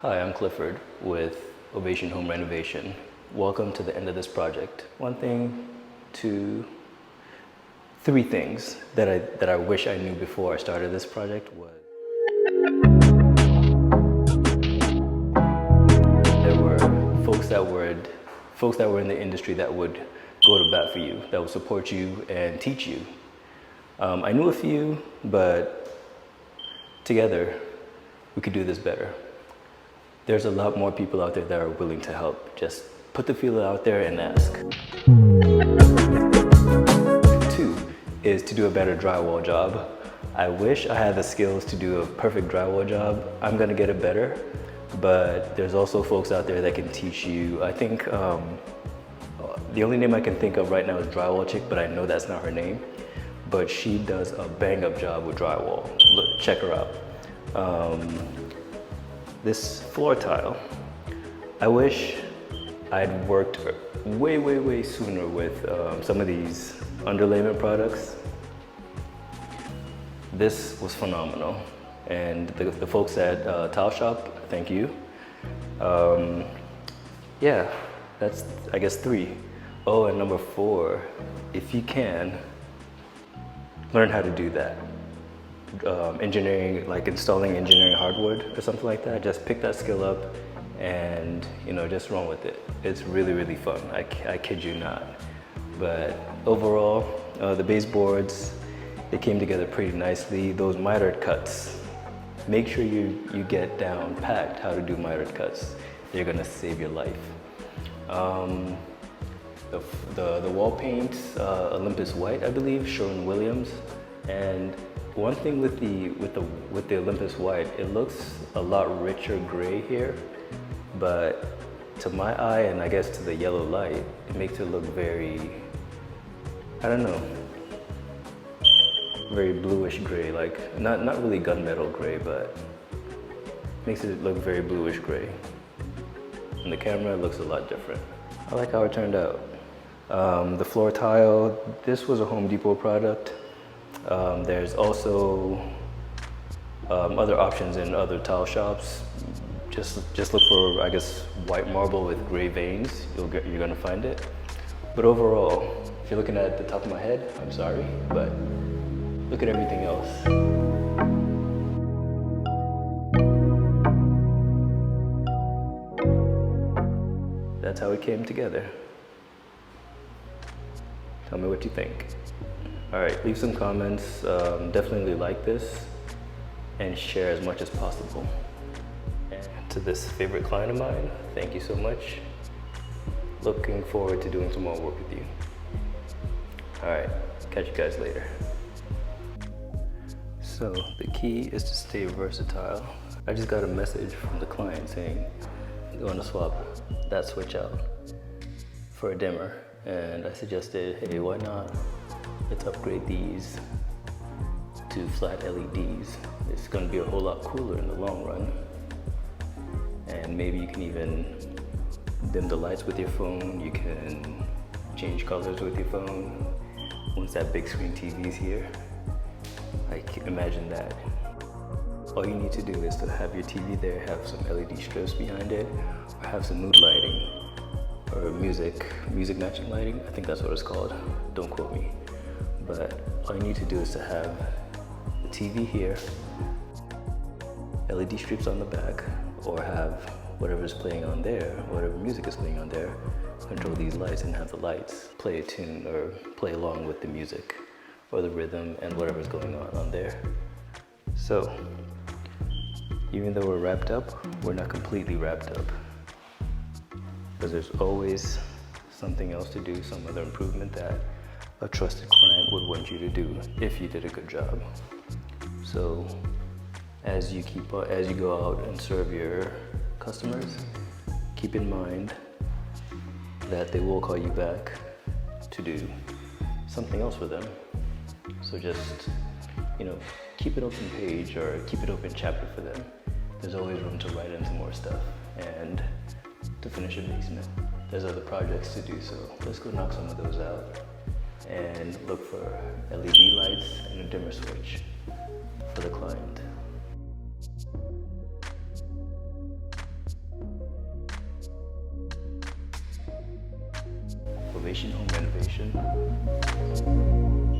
Hi, I'm Clifford with Ovation Home Renovation. Welcome to the end of this project. One thing, two, three things that I wish I knew before I started this project was there were folks that were in the industry that would go to bat for you, that would support you and teach you. I knew a few, but together we could do this better. There's a lot more people out there that are willing to help. Just put the feeler out there and ask. Two is to do a better drywall job. I wish I had the skills to do a perfect drywall job. I'm gonna get it better, but there's also folks out there that can teach you. I think the only name I can think of right now is Drywall Chick, but I know that's not her name. But she does a bang up job with drywall. Look, check her out. This floor tile, I wish I'd worked way sooner with some of these underlayment products. This was phenomenal. And the folks at Tile Shop, thank you. Yeah, that's, I guess, three. Oh, and number four, if you can, learn how to do that. Engineering, like installing engineering hardwood or something like that. Just pick that skill up and just run with it. It's really fun. I kid you not. But overall, the baseboards, they came together pretty nicely. Those mitered cuts, make sure you get down packed how to do mitered cuts. They're gonna save your life. The wall paint, Olympus White, I believe, Sherwin-Williams. And one thing with the Olympus White, it looks a lot richer gray here, but to my eye and I guess to the yellow light, it makes it look very, I don't know, very bluish gray, like not really gunmetal gray, but makes it look very bluish gray. In the camera, it looks a lot different. I like how it turned out. The floor tile, this was a Home Depot product. There's also other options in other tile shops. Just look for, I guess, white marble with gray veins. You're gonna find it. But overall, if you're looking at the top of my head, I'm sorry, but look at everything else. That's how it came together. Tell me what you think. All right, leave some comments. Definitely like this and share as much as possible. And to this favorite client of mine, thank you so much. Looking forward to doing some more work with you. All right, catch you guys later. So the key is to stay versatile. I just got a message from the client saying they want to swap that switch out for a dimmer. And I suggested, hey, why not? Let's upgrade these to flat LEDs. It's gonna be a whole lot cooler in the long run. And maybe you can even dim the lights with your phone. You can change colors with your phone. Once that big screen TV's here, I can imagine that. All you need to do is to have your TV there, have some LED strips behind it, or have some mood lighting, or music matching lighting. I think that's what it's called. Don't quote me. But all you need to do is to have the TV here, LED strips on the back, or have whatever's playing on there, whatever music is playing on there, control these lights and have the lights play a tune or play along with the music or the rhythm and whatever's going on there. So, even though we're wrapped up, we're not completely wrapped up, because there's always something else to do, some other improvement that a trusted client would want you to do if you did a good job. So as you go out and serve your customers, keep in mind that they will call you back to do something else for them. So just, keep an open page or keep an open chapter for them. There's always room to write in some more stuff and to finish a basement. There's other projects to do, so let's go knock some of those out and look for LED lights and a dimmer switch for the client. Renovation, home renovation.